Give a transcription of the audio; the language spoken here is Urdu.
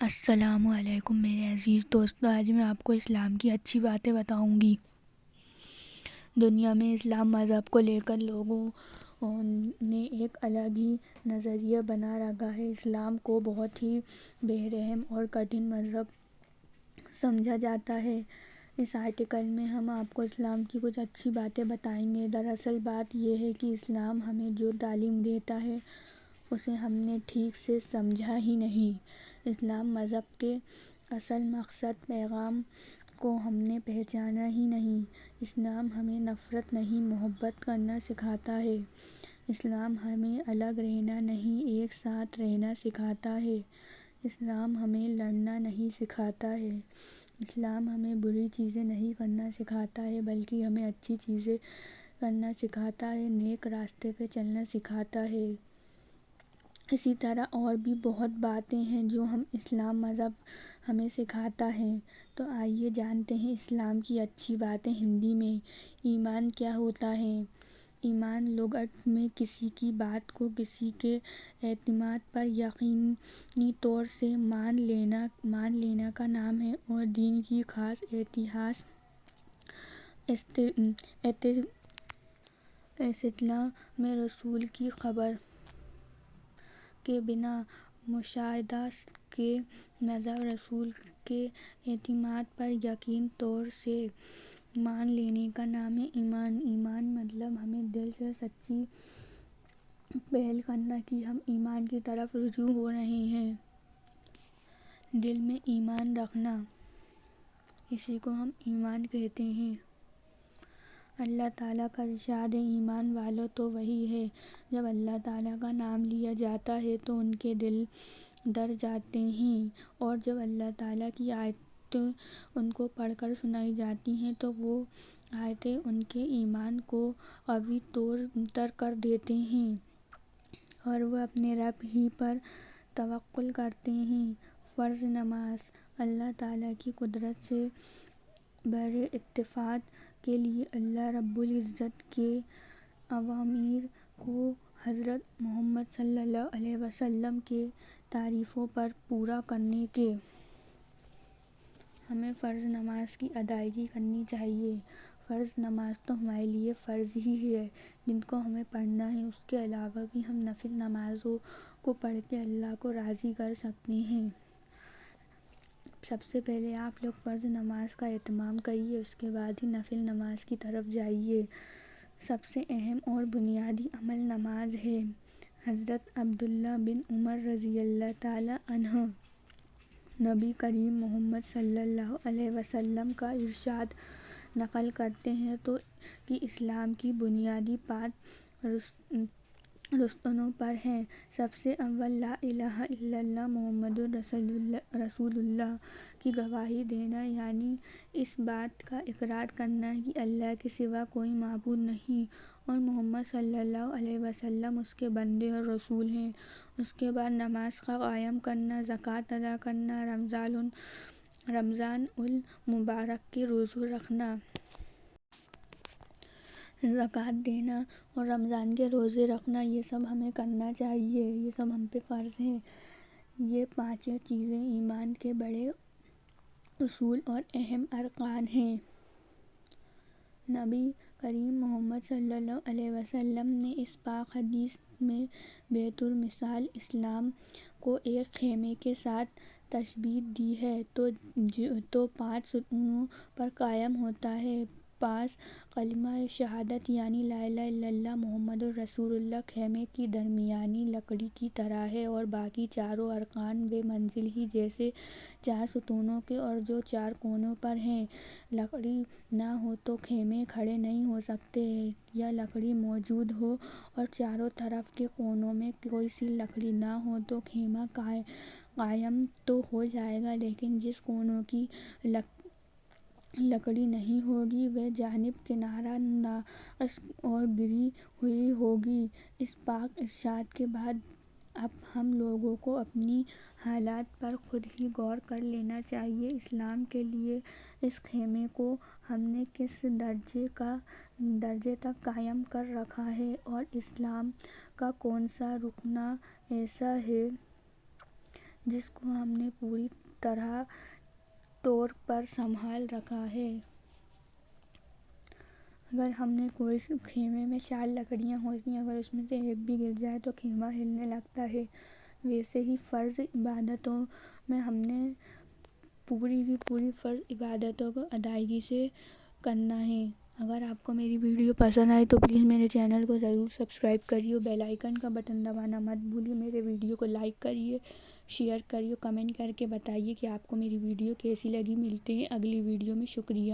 السلام علیکم میرے عزیز دوستو، آج میں آپ کو اسلام کی اچھی باتیں بتاؤں گی۔ دنیا میں اسلام مذہب کو لے کر لوگوں نے ایک الگ ہی نظریہ بنا رکھا ہے۔ اسلام کو بہت ہی بے رحم اور کٹھن مذہب سمجھا جاتا ہے۔ اس آرٹیکل میں ہم آپ کو اسلام کی کچھ اچھی باتیں بتائیں گے۔ دراصل بات یہ ہے کہ اسلام ہمیں جو تعلیم دیتا ہے اسے ہم نے ٹھیک سے سمجھا ہی نہیں۔ اسلام مذہب کے اصل مقصد پیغام کو ہم نے پہچانا ہی نہیں۔ اسلام ہمیں نفرت نہیں، محبت کرنا سکھاتا ہے۔ اسلام ہمیں الگ رہنا نہیں، ایک ساتھ رہنا سکھاتا ہے۔ اسلام ہمیں لڑنا نہیں سکھاتا ہے۔ اسلام ہمیں بری چیزیں نہیں کرنا سکھاتا ہے بلکہ ہمیں اچھی چیزیں کرنا سکھاتا ہے، نیک راستے پہ چلنا سکھاتا ہے۔ اسی طرح اور بھی بہت باتیں ہیں جو اسلام مذہب ہمیں سکھاتا ہے۔ تو آئیے جانتے ہیں اسلام کی اچھی باتیں ہندی میں۔ ایمان کیا ہوتا ہے؟ ایمان لغت میں کسی کی بات کو کسی کے اعتماد پر یقینی طور سے مان لینا کا نام ہے، اور دین کی خاص اصطلاح میں رسول کی خبر کے بنا مشاہدہ کے مظہر رسول کے اعتماد پر یقینی طور سے مان لینے کا نام ہے ایمان۔ ایمان مطلب ہمیں دل سے سچی پہل کرنا کہ ہم ایمان کی طرف رجوع ہو رہے ہیں۔ دل میں ایمان رکھنا، اسی کو ہم ایمان کہتے ہیں۔ اللہ تعالیٰ کا ارشاد ہے، ایمان والو تو وہی ہے جب اللہ تعالیٰ کا نام لیا جاتا ہے تو ان کے دل ڈر جاتے ہیں، اور جب اللہ تعالیٰ کی آیتیں ان کو پڑھ کر سنائی جاتی ہیں تو وہ آیتیں ان کے ایمان کو قوی تر کر دیتے ہیں اور وہ اپنے رب ہی پر توکل کرتے ہیں۔ فرض نماز اللہ تعالیٰ کی قدرت سے بڑے اتفاق کے لیے اللہ رب العزت کے اوامر کو حضرت محمد صلی اللہ علیہ وسلم کے تعریفوں پر پورا کرنے کے ہمیں فرض نماز کی ادائیگی کرنی چاہیے۔ فرض نماز تو ہمارے لیے فرض ہی ہے جن کو ہمیں پڑھنا ہے۔ اس کے علاوہ بھی ہم نفل نمازوں کو پڑھ کے اللہ کو راضی کر سکتے ہیں۔ سب سے پہلے آپ لوگ فرض نماز کا اہتمام کریے، اس کے بعد ہی نفل نماز کی طرف جائیے۔ سب سے اہم اور بنیادی عمل نماز ہے۔ حضرت عبداللہ بن عمر رضی اللہ تعالیٰ عنہ نبی کریم محمد صلی اللہ علیہ وسلم کا ارشاد نقل کرتے ہیں کہ اسلام کی بنیادی 5 رستنوں پر ہیں۔ سب سے اول لا الہ الا اللہ محمد رسول اللہ کی گواہی دینا، یعنی اس بات کا اقرار کرنا کہ اللہ کے سوا کوئی معبود نہیں اور محمد صلی اللہ علیہ وسلم اس کے بندے اور رسول ہیں۔ اس کے بعد نماز کا قیام کرنا، زکوٰۃ ادا کرنا، رمضان المبارک کے روزے رکھنا، زکوٰۃ دینا اور رمضان کے روزے رکھنا، یہ سب ہمیں کرنا چاہیے، یہ سب ہم پہ فرض ہے۔ یہ 5 چیزیں ایمان کے بڑے اصول اور اہم ارکان ہیں۔ نبی کریم محمد صلی اللہ علیہ وسلم نے اس پاک حدیث میں بطور مثال اسلام کو ایک خیمے کے ساتھ تشبیہ دی ہے تو 5 ستونوں پر قائم ہوتا ہے۔ 5 کلمہ شہادت یعنی لا الہ الا اللہ محمد رسول اللہ خیمے کی درمیانی لکڑی کی طرح ہے، اور باقی چاروں ارکان بے منزل ہی جیسے 4 ستونوں کے اور جو 4 کونوں پر ہیں۔ لکڑی نہ ہو تو خیمے کھڑے نہیں ہو سکتے، یا لکڑی موجود ہو اور چاروں طرف کے کونوں میں کوئی سی لکڑی نہ ہو تو خیمہ قائم تو ہو جائے گا، لیکن جس کونوں کی لکڑی نہیں ہوگی وہ جانب کنارہ ناقص اور گری ہوئی ہوگی۔ اس پاک ارشاد کے بعد اب ہم لوگوں کو اپنی حالت پر خود ہی غور کر لینا چاہیے۔ اسلام کے لیے اس خیمے کو ہم نے کس درجے تک قائم کر رکھا ہے، اور اسلام کا کون سا رکن ایسا ہے جس کو ہم نے پوری طرح طور پر سنبھال رکھا ہے۔ اگر ہم نے کوئی خیمے میں 4 لکڑیاں ہوتی ہیں، اگر اس میں سے ایک بھی گر جائے تو خیمہ ہلنے لگتا ہے۔ ویسے ہی فرض عبادتوں میں ہم نے پوری کی پوری فرض عبادتوں کو ادائیگی سے کرنا ہے۔ اگر آپ کو میری ویڈیو پسند آئے تو پلیز میرے چینل کو ضرور سبسکرائب کریے، بیل آئیکن کا بٹن دبانا مت بھولیے، میرے ویڈیو کو لائک کریے، شیئر کریے، کمنٹ کر کے بتائیے کہ آپ کو میری ویڈیو کیسی لگی۔ ملتے ہیں اگلی ویڈیو میں، شکریہ۔